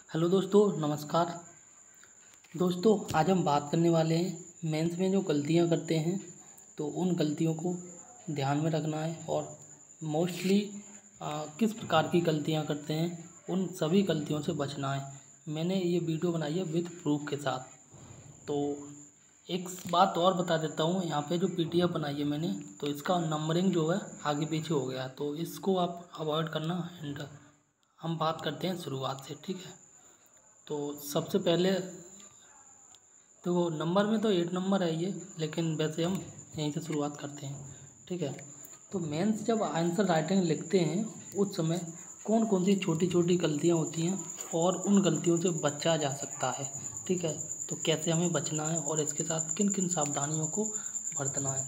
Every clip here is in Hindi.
हेलो दोस्तों, नमस्कार। दोस्तों, आज हम बात करने वाले हैं मेंस में जो गलतियां करते हैं तो उन गलतियों को ध्यान में रखना है और मोस्टली किस प्रकार की गलतियां करते हैं उन सभी गलतियों से बचना है। मैंने ये वीडियो बनाई है विद प्रूफ के साथ। तो एक बात और बता देता हूँ, यहाँ पे जो पीडीएफ बनाई है मैंने तो इसका नंबरिंग जो है आगे पीछे हो गया, तो इसको आप अवॉइड करना। एंड हम बात करते हैं शुरुआत से, ठीक है। तो सबसे पहले तो नंबर में तो 8 नंबर है ये, लेकिन वैसे हम यहीं से शुरुआत करते हैं, ठीक है। तो मेंस जब आंसर राइटिंग लिखते हैं उस समय कौन कौन सी छोटी छोटी गलतियां होती हैं और उन गलतियों से बचा जा सकता है, ठीक है। तो कैसे हमें बचना है और इसके साथ किन किन सावधानियों को बरतना है,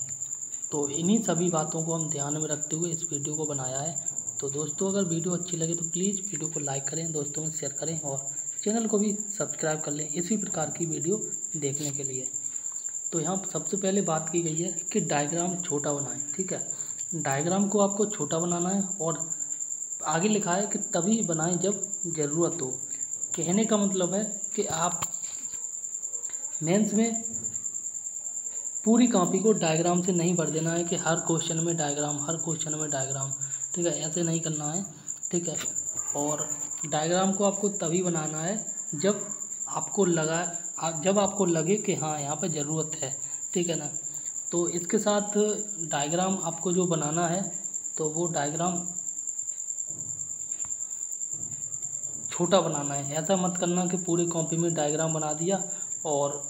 तो इन्हीं सभी बातों को हम ध्यान में रखते हुए इस वीडियो को बनाया है। तो दोस्तों, अगर वीडियो अच्छी लगे तो प्लीज़ वीडियो को लाइक करें, दोस्तों में शेयर करें और चैनल को भी सब्सक्राइब कर लें इसी प्रकार की वीडियो देखने के लिए। तो यहाँ सबसे पहले बात की गई है कि डायग्राम छोटा बनाएं, ठीक है। डायग्राम को आपको छोटा बनाना है और आगे लिखा है कि तभी बनाएं जब ज़रूरत हो। कहने का मतलब है कि आप मेंस में पूरी कॉपी को डायग्राम से नहीं भर देना है कि हर क्वेश्चन में डायग्राम, हर क्वेश्चन में डायग्राम, ठीक है। ऐसे नहीं करना है, ठीक है। और डायग्राम को आपको तभी बनाना है जब आपको लगे कि हाँ यहाँ पे ज़रूरत है, ठीक है ना। तो इसके साथ डायग्राम आपको जो बनाना है तो वो डायग्राम छोटा बनाना है। ऐसा मत करना कि पूरी कॉपी में डायग्राम बना दिया और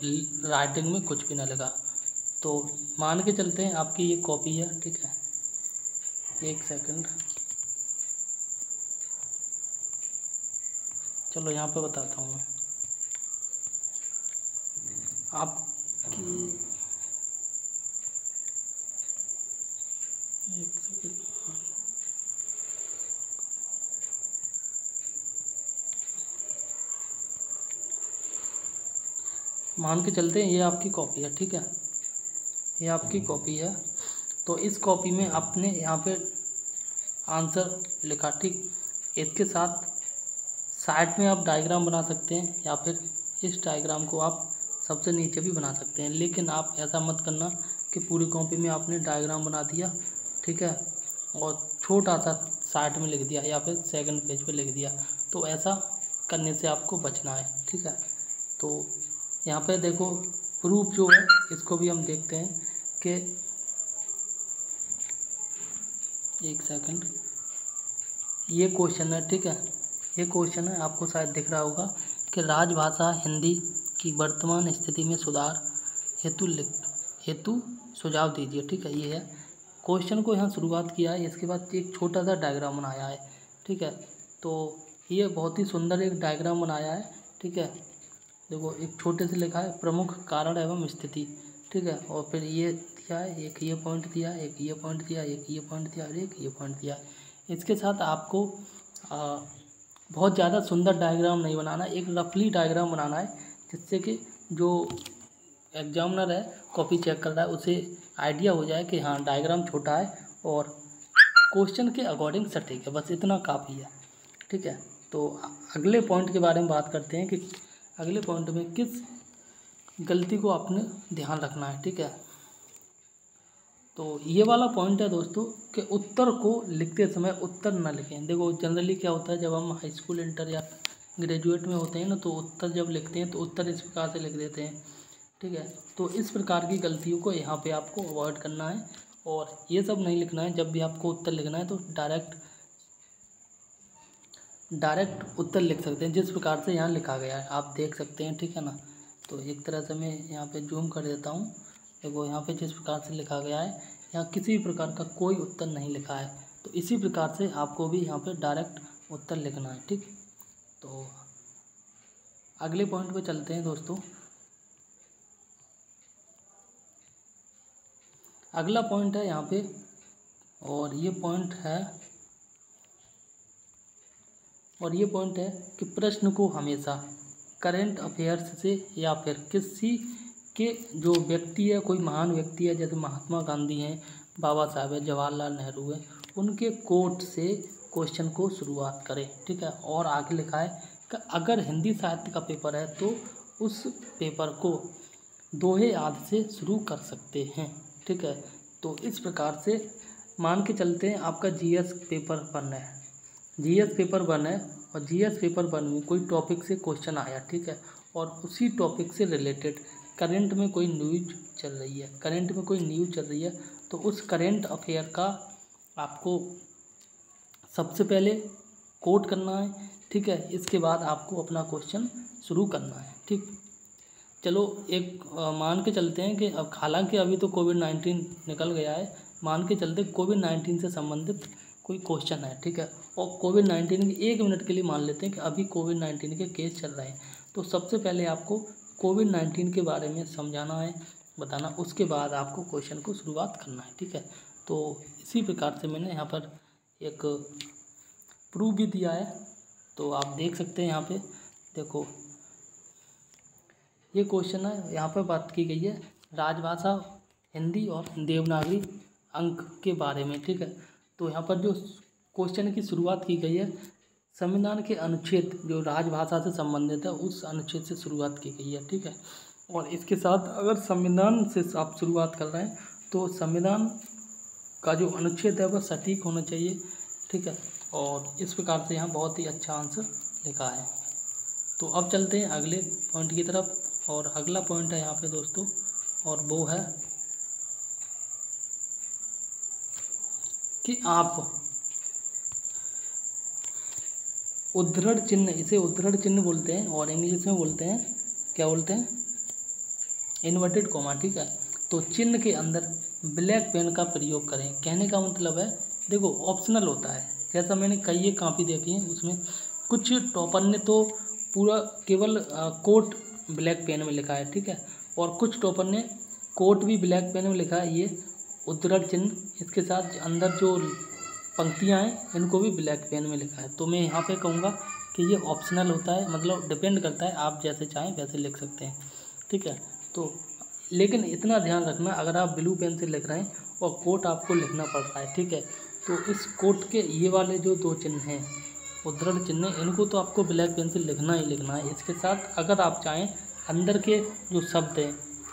राइटिंग में कुछ भी ना लगा। तो मान के चलते हैं आपकी ये कॉपी है, ठीक है। एक सेकंड, चलो यहाँ पे बताता हूँ मैं आपकी। एक सेकंड, मान के चलते हैं ये आपकी कॉपी है, ठीक है। ये आपकी कॉपी है। तो इस कॉपी में आपने यहाँ पे आंसर लिखा, ठीक। इसके साथ साइड में आप डायग्राम बना सकते हैं या फिर इस डायग्राम को आप सबसे नीचे भी बना सकते हैं, लेकिन आप ऐसा मत करना कि पूरी कॉपी में आपने डायग्राम बना दिया, ठीक है, और छोटा सा साइड में लिख दिया या फिर सेकंड पेज पे लिख दिया। तो ऐसा करने से आपको बचना है, ठीक है। तो यहाँ पे देखो प्रूफ जो है इसको भी हम देखते हैं कि एक सेकंड, ये क्वेश्चन है, ठीक है। ये क्वेश्चन है, आपको शायद दिख रहा होगा कि राजभाषा हिंदी की वर्तमान स्थिति में सुधार हेतु सुझाव दीजिए, ठीक है। ये है क्वेश्चन को यहाँ शुरुआत किया है, इसके बाद एक छोटा सा डायग्राम बनाया है, ठीक है। तो ये बहुत ही सुंदर एक डायग्राम बनाया है, ठीक है। देखो एक छोटे से लिखा है प्रमुख कारण एवं स्थिति, ठीक है। और फिर ये दिया है, एक ये पॉइंट दिया, एक ये पॉइंट दिया, एक ये पॉइंट दिया और एक ये पॉइंट दिया। इसके साथ आपको बहुत ज़्यादा सुंदर डायग्राम नहीं बनाना, एक रफली डायग्राम बनाना है जिससे कि जो एग्जामिनर है कॉपी चेक कर रहा है उसे आइडिया हो जाए कि हाँ डायग्राम छोटा है और क्वेश्चन के अकॉर्डिंग सटीक है। बस इतना काफ़ी है, ठीक है। तो अगले पॉइंट के बारे में बात करते हैं कि अगले पॉइंट में किस गलती को आपने ध्यान रखना है, ठीक है। तो ये वाला पॉइंट है दोस्तों कि उत्तर को लिखते समय उत्तर न लिखें। देखो जनरली क्या होता है, जब हम हाई स्कूल, इंटर या ग्रेजुएट में होते हैं ना, तो उत्तर जब लिखते हैं तो उत्तर इस प्रकार से लिख देते हैं, ठीक है। तो इस प्रकार की गलतियों को यहाँ पे आपको अवॉइड करना है और ये सब नहीं लिखना है। जब भी आपको उत्तर लिखना है तो डायरेक्ट उत्तर लिख सकते हैं जिस प्रकार से यहाँ लिखा गया है, आप देख सकते हैं, ठीक है ना। तो एक तरह से मैं यहाँ पे जूम कर देता हूँ। देखो यहाँ पे जिस प्रकार से लिखा गया है, यहाँ किसी भी प्रकार का कोई उत्तर नहीं लिखा है। तो इसी प्रकार से आपको भी यहाँ पे डायरेक्ट उत्तर लिखना है, ठीक। तो अगले पॉइंट पे चलते हैं दोस्तों। अगला पॉइंट है यहाँ पे, और ये पॉइंट है कि प्रश्न को हमेशा करंट अफेयर्स से या फिर किसी के जो व्यक्ति है, कोई महान व्यक्ति है जैसे महात्मा गांधी हैं, बाबा साहब है, जवाहरलाल नेहरू है, उनके कोट से क्वेश्चन को शुरुआत करें, ठीक है। और आगे लिखा है अगर हिंदी साहित्य का पेपर है तो उस पेपर को दोहे आदि से शुरू कर सकते हैं। ठीक है, तो इस प्रकार से मान के चलते हैं आपका जीएस पेपर 1 है, जीएस पेपर 1 है और जीएस पेपर 1 में कोई टॉपिक से क्वेश्चन आया। ठीक है, और उसी टॉपिक से रिलेटेड करंट में कोई न्यूज चल रही है, करंट में कोई न्यूज चल रही है, तो उस करंट अफेयर का आपको सबसे पहले कोट करना है। ठीक है, इसके बाद आपको अपना क्वेश्चन शुरू करना है। ठीक, चलो एक मान के चलते हैं कि अब हालांकि अभी तो कोविड-19 निकल गया है, मान के चलते कोविड-19 से संबंधित कोई क्वेश्चन है। ठीक है, और कोविड-19 के 1 मिनट के लिए मान लेते हैं कि अभी कोविड-19 के केस चल रहे हैं, तो सबसे पहले आपको कोविड-19 के बारे में समझाना है, बताना, उसके बाद आपको क्वेश्चन को शुरुआत करना है। ठीक है, तो इसी प्रकार से मैंने यहाँ पर एक प्रूफ भी दिया है, तो आप देख सकते हैं। यहाँ पे देखो ये क्वेश्चन है, यहाँ पर बात की गई है राजभाषा हिंदी और देवनागरी अंक के बारे में। ठीक है, तो यहाँ पर जो क्वेश्चन की शुरुआत की गई है संविधान के अनुच्छेद जो राजभाषा से संबंधित है उस अनुच्छेद से शुरुआत की गई है। ठीक है, और इसके साथ अगर संविधान से आप शुरुआत कर रहे हैं तो संविधान का जो अनुच्छेद है वह सटीक होना चाहिए। ठीक है, और इस प्रकार से यहाँ बहुत ही अच्छा आंसर लिखा है। तो अब चलते हैं अगले पॉइंट की तरफ, और अगला पॉइंट है यहाँ पे दोस्तों, और वो है कि आप उद्धरण चिन्ह, इसे उद्धरण चिन्ह बोलते हैं और इंग्लिश में बोलते हैं, क्या बोलते हैं, इन्वर्टेड कॉमा। ठीक है, तो चिन्ह के अंदर ब्लैक पेन का प्रयोग करें। कहने का मतलब है देखो ऑप्शनल होता है, जैसा मैंने कई एक कॉपी देखी है उसमें कुछ टॉपर ने तो पूरा केवल कोट ब्लैक पेन में लिखा है। ठीक है, और कुछ टॉपर ने कोट भी ब्लैक पेन में लिखा है, ये उद्धरण चिन्ह, इसके साथ अंदर जो पंक्तियां हैं इनको भी ब्लैक पेन में लिखा है। तो मैं यहाँ पे कहूँगा कि ये ऑप्शनल होता है, मतलब डिपेंड करता है, आप जैसे चाहें वैसे लिख सकते हैं। ठीक है, तो लेकिन इतना ध्यान रखना अगर आप ब्लू पेन से लिख रहे हैं और कोट आपको लिखना पड़ रहा है, ठीक है, तो इस कोट के ये वाले जो 2 चिन्ह हैं उद्धरण चिन्ह, इनको तो आपको ब्लैक पेन से लिखना ही लिखना है। इसके साथ अगर आप चाहें अंदर के जो शब्द हैं,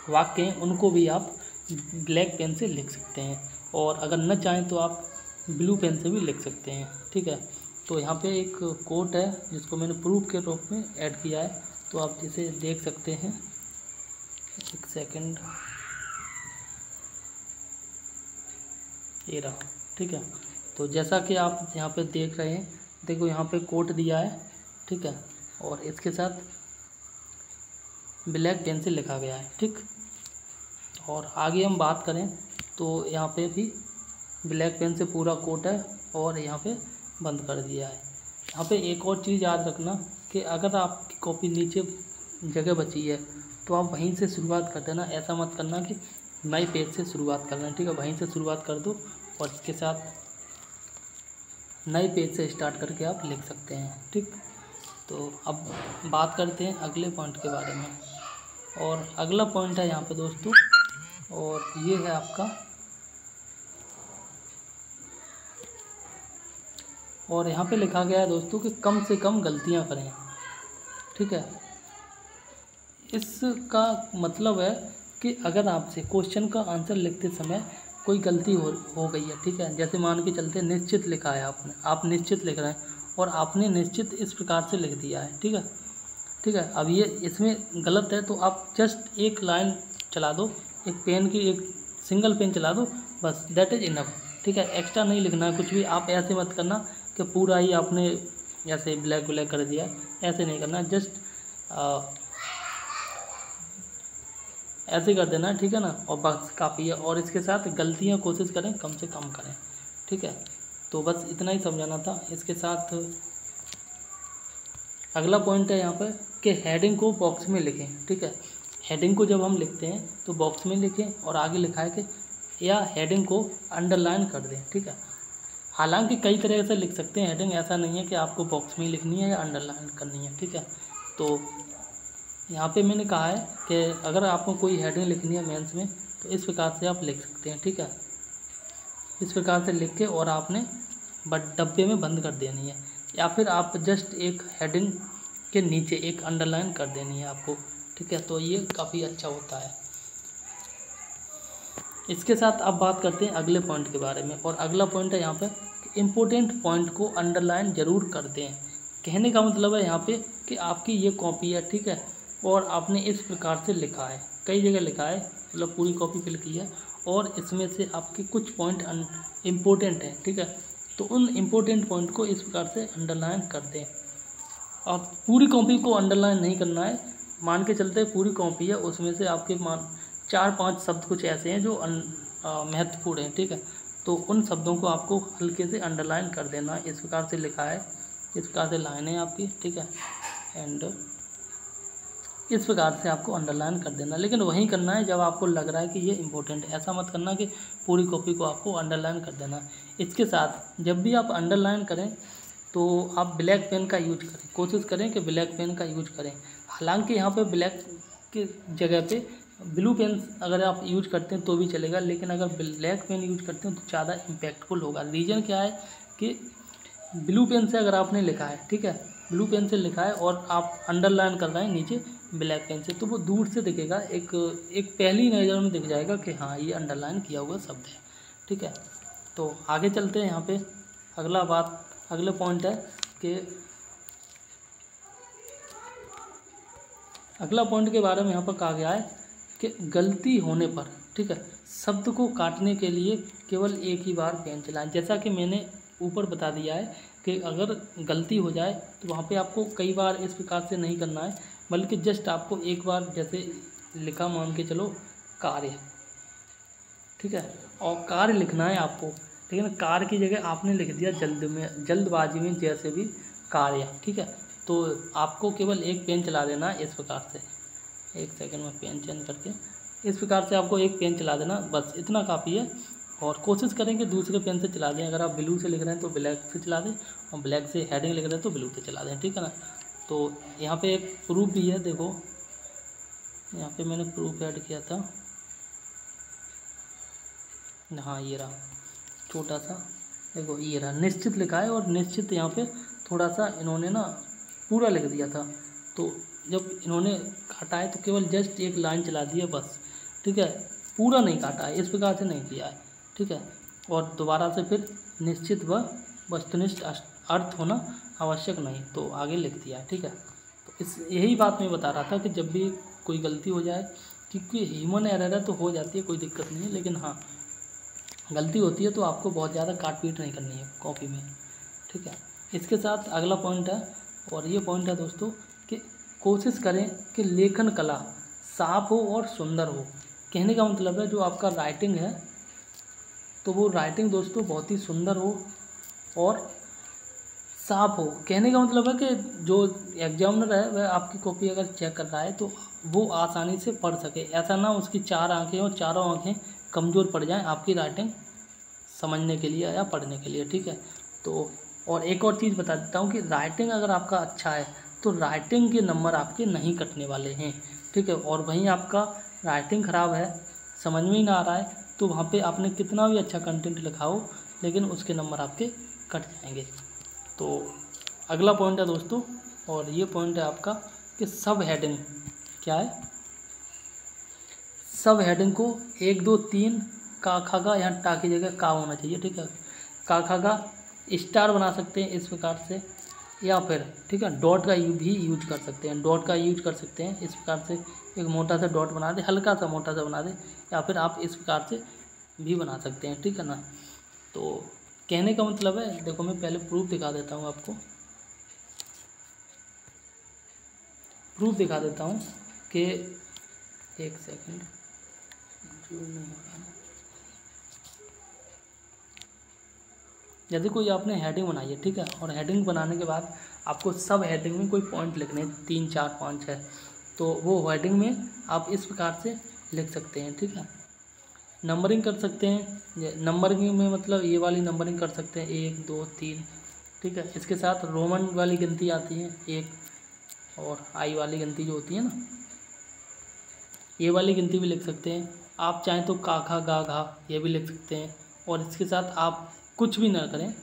वाक्य हैं, उनको भी आप ब्लैक पेन से लिख सकते हैं, और अगर न चाहें तो आप ब्लू पेन से भी लिख सकते हैं। ठीक है, तो यहाँ पे एक कोट है जिसको मैंने प्रूफ के रूप में ऐड किया है, तो आप इसे देख सकते हैं। एक सेकंड, ये रहा। ठीक है, तो जैसा कि आप यहाँ पे देख रहे हैं, देखो यहाँ पे कोट दिया है। ठीक है, और इसके साथ ब्लैक पेन से लिखा गया है। ठीक, और आगे हम बात करें तो यहाँ पे भी ब्लैक पेन से पूरा कोट है और यहाँ पे बंद कर दिया है। यहाँ पे एक और चीज़ याद रखना कि अगर आपकी कॉपी नीचे जगह बची है तो आप वहीं से शुरुआत कर देना, ऐसा मत करना कि नए पेज से शुरुआत करना। ठीक है, वहीं से शुरुआत कर दो और इसके साथ नए पेज से स्टार्ट करके आप लिख सकते हैं। ठीक, तो अब बात करते हैं अगले पॉइंट के बारे में, और अगला पॉइंट है यहाँ पे दोस्तों, और ये है आपका, और यहाँ पे लिखा गया है दोस्तों कि कम से कम गलतियाँ करें। ठीक है, इसका मतलब है कि अगर आपसे क्वेश्चन का आंसर लिखते समय कोई गलती हो गई है, ठीक है, जैसे मान के चलते निश्चित लिखा है आपने, आप निश्चित लिख रहे हैं और आपने निश्चित इस प्रकार से लिख दिया है। ठीक है, ठीक है, अब ये इसमें गलत है तो आप जस्ट एक लाइन चला दो, एक पेन की एक सिंगल पेन चला दो, बस दैट इज़ इनफ। ठीक है, एक्स्ट्रा नहीं लिखना है कुछ भी। आप ऐसे मत करना कि पूरा ही आपने ऐसे ब्लैक कर दिया, ऐसे नहीं करना, जस्ट ऐसे कर देना। ठीक है ना, और बस काफ़ी है, और इसके साथ गलतियाँ कोशिश करें कम से कम करें। ठीक है, तो बस इतना ही समझाना था। इसके साथ अगला पॉइंट है यहाँ पर कि हेडिंग को बॉक्स में लिखें। ठीक है, हेडिंग को जब हम लिखते हैं तो बॉक्स में लिखें, और आगे लिखा है कि या हेडिंग को अंडरलाइन कर दें। ठीक है, हालांकि कई तरह से लिख सकते हैं हेडिंग, ऐसा नहीं है कि आपको बॉक्स में ही लिखनी है या अंडरलाइन करनी है। ठीक है, तो यहाँ पे मैंने कहा है कि अगर आपको कोई हेडिंग लिखनी है मेंस में तो इस प्रकार से आप लिख सकते हैं। ठीक है, इस प्रकार से लिख के और आपने डब्बे में बंद कर देनी है, या फिर आप जस्ट एक हेडिंग के नीचे एक अंडरलाइन कर देनी है आपको, ठीक है। तो ये काफ़ी अच्छा होता है। इसके साथ अब बात करते हैं अगले पॉइंट के बारे में, और अगला पॉइंट है यहाँ पे इम्पोर्टेंट पॉइंट को अंडरलाइन ज़रूर कर दें। कहने का मतलब है यहाँ पे कि आपकी ये कॉपी है, ठीक है, और आपने इस प्रकार से लिखा है, कई जगह लिखा है, मतलब पूरी कॉपी फिल की है, और इसमें से आपके कुछ पॉइंट इम्पोर्टेंट हैं, ठीक है। तो उन इम्पोर्टेंट पॉइंट को इस प्रकार से अंडरलाइन कर दें। और पूरी कॉपी को अंडरलाइन नहीं करना है, मान के चलते पूरी कॉपी है, उसमें से आपके 4-5 शब्द कुछ ऐसे हैं जो महत्वपूर्ण हैं, ठीक है। तो उन शब्दों को आपको हल्के से अंडरलाइन कर देना। इस प्रकार से लिखा है, इस प्रकार से लाइन है आपकी, ठीक है, एंड इस प्रकार से आपको अंडरलाइन कर देना। लेकिन वही करना है जब आपको लग रहा है कि ये इंपॉर्टेंट है, ऐसा मत करना कि पूरी कॉपी को आपको अंडरलाइन कर देना। इसके साथ जब भी आप अंडरलाइन करें तो आप ब्लैक पेन का यूज करें, कोशिश करें कि ब्लैक पेन का यूज करें। हालांकि यहाँ पे ब्लैक की जगह पे ब्लू पेन अगर आप यूज करते हैं तो भी चलेगा, लेकिन अगर ब्लैक पेन यूज करते हैं तो ज़्यादा इम्पैक्टफुल होगा। रीज़न क्या है कि ब्लू पेन से अगर आपने लिखा है, ठीक है, ब्लू पेन से लिखा है और आप अंडरलाइन कर रहे हैं नीचे ब्लैक पेन से, तो वो दूर से दिखेगा, एक पहली नज़र में दिख जाएगा कि हाँ ये अंडरलाइन किया हुआ शब्द है, ठीक है। तो आगे चलते हैं। यहाँ पे अगला पॉइंट है कि अगला पॉइंट के बारे में यहाँ पर कहा गया है कि गलती होने पर, ठीक है, शब्द को काटने के लिए केवल एक ही बार पेन चलाएं। जैसा कि मैंने ऊपर बता दिया है कि अगर गलती हो जाए तो वहाँ पे आपको कई बार इस प्रकार से नहीं करना है, बल्कि जस्ट आपको एक बार, जैसे लिखा मान के चलो कार्य, ठीक है, और कार्य लिखना है आपको, ठीक है ना। कार्य की जगह आपने लिख दिया जल्दबाजी में जैसे भी कार्य, ठीक है। तो आपको केवल एक पेन चला देना है इस प्रकार से, एक सेकंड में पेन चेंज करके इस प्रकार से आपको एक पेन चला देना, बस इतना काफ़ी है। और कोशिश करें कि दूसरे पेन से चला दें। अगर आप ब्लू से लिख रहे हैं तो ब्लैक से चला दें, और ब्लैक से हेडिंग लिख रहे हैं तो ब्लू से चला दें, ठीक है ना। तो यहाँ पे एक प्रूफ भी है, देखो यहाँ पे मैंने प्रूफ ऐड किया था, हाँ ये रहा, छोटा सा, देखो ये रहा, निश्चित लिखा है, और निश्चित यहाँ पे थोड़ा सा इन्होंने ना पूरा लिख दिया था, तो जब इन्होंने काटा है तो केवल जस्ट एक लाइन चला दी है बस, ठीक है, पूरा नहीं काटा है, इस प्रकार से नहीं किया है, ठीक है। और दोबारा से फिर निश्चित व वस्तुनिष्ठ अर्थ होना आवश्यक नहीं, तो आगे लिख दिया है, ठीक है। तो यही बात मैं बता रहा था कि जब भी कोई गलती हो जाए, क्योंकि ह्यूमन एरर है तो हो जाती है, कोई दिक्कत नहीं है, लेकिन हाँ गलती होती है तो आपको बहुत ज़्यादा काट पीट नहीं करनी है कॉपी में, ठीक है। इसके साथ अगला पॉइंट है, और ये पॉइंट है दोस्तों कि कोशिश करें कि लेखन कला साफ हो और सुंदर हो। कहने का मतलब है जो आपका राइटिंग है तो वो राइटिंग दोस्तों बहुत ही सुंदर हो और साफ हो। कहने का मतलब है कि जो एग्जामिनर है वह आपकी कॉपी अगर चेक कर रहा है तो वो आसानी से पढ़ सके, ऐसा ना उसकी 4 आंखें और चारों आंखें कमज़ोर पड़ जाएं आपकी राइटिंग समझने के लिए या पढ़ने के लिए, ठीक है। तो और एक और चीज़ बता देता हूँ कि राइटिंग अगर आपका अच्छा है तो राइटिंग के नंबर आपके नहीं कटने वाले हैं, ठीक है। और वहीं आपका राइटिंग ख़राब है, समझ में ही ना आ रहा है, तो वहाँ पे आपने कितना भी अच्छा कंटेंट लिखा हो लेकिन उसके नंबर आपके कट जाएंगे। तो अगला पॉइंट है दोस्तों, और ये पॉइंट है आपका कि सब हेडिंग क्या है, सब हेडिंग को 1 2 3 का खा गा, यहाँ टा की जगह का होना चाहिए, ठीक है, का खा गा स्टार बना सकते हैं इस प्रकार से, या फिर ठीक है डॉट का भी यूज कर सकते हैं, डॉट का यूज कर सकते हैं इस प्रकार से, एक मोटा सा डॉट बना दे, हल्का सा मोटा सा बना दे, या फिर आप इस प्रकार से भी बना सकते हैं, ठीक है ना। तो कहने का मतलब है, देखो मैं पहले प्रूफ दिखा देता हूँ आपको, प्रूफ दिखा देता हूँ कि एक सेकंड जो नहीं हो रहा है, जैसे कोई आपने हेडिंग बनाई है, ठीक है, और हेडिंग बनाने के बाद आपको सब हेडिंग में कोई पॉइंट लिखने हैं 3 4 5 6, तो वो हेडिंग में आप इस प्रकार से लिख सकते हैं, ठीक है। नंबरिंग कर सकते हैं, नंबरिंग में मतलब ये वाली नंबरिंग कर सकते हैं 1 2 3, ठीक है। इसके साथ रोमन वाली गिनती आती है 1, और आई वाली गिनती जो होती है ना, ये वाली गिनती भी लिख सकते हैं। आप चाहें तो का खा गा घा ये भी लिख सकते हैं, और इसके साथ आप कुछ भी ना करें,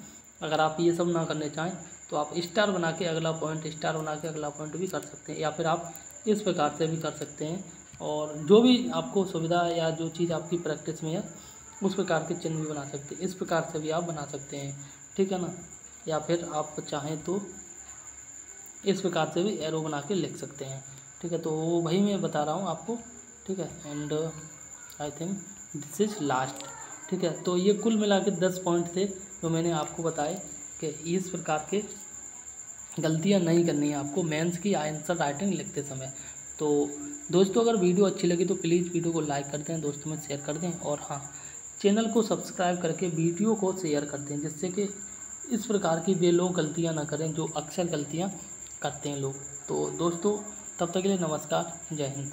अगर आप ये सब ना करने चाहें तो आप स्टार बना के अगला पॉइंट, स्टार बना के अगला पॉइंट भी कर सकते हैं, या फिर आप इस प्रकार से भी कर सकते हैं। और जो भी आपको सुविधा या जो चीज़ आपकी प्रैक्टिस में है उस प्रकार के चिन्ह भी बना सकते हैं। इस प्रकार से भी आप बना सकते हैं, ठीक है ना। या फिर आप चाहें तो इस प्रकार से भी एरो बना के लिख सकते हैं, ठीक है। तो वही मैं बता रहा हूँ आपको, ठीक है। And I think this is last, ठीक है। तो ये कुल मिला के 10 पॉइंट थे जो मैंने आपको बताए कि इस प्रकार के गलतियाँ नहीं करनी है आपको मेंस की आंसर राइटिंग लिखते समय। तो दोस्तों अगर वीडियो अच्छी लगी तो प्लीज़ वीडियो को लाइक कर दें, दोस्तों में शेयर कर दें, और हाँ, चैनल को सब्सक्राइब करके वीडियो को शेयर कर दें, जिससे कि इस प्रकार की वे लोग गलतियाँ ना करें जो अक्सर गलतियाँ करते हैं लोग। तो दोस्तों तब तक के लिए नमस्कार, जय हिंद।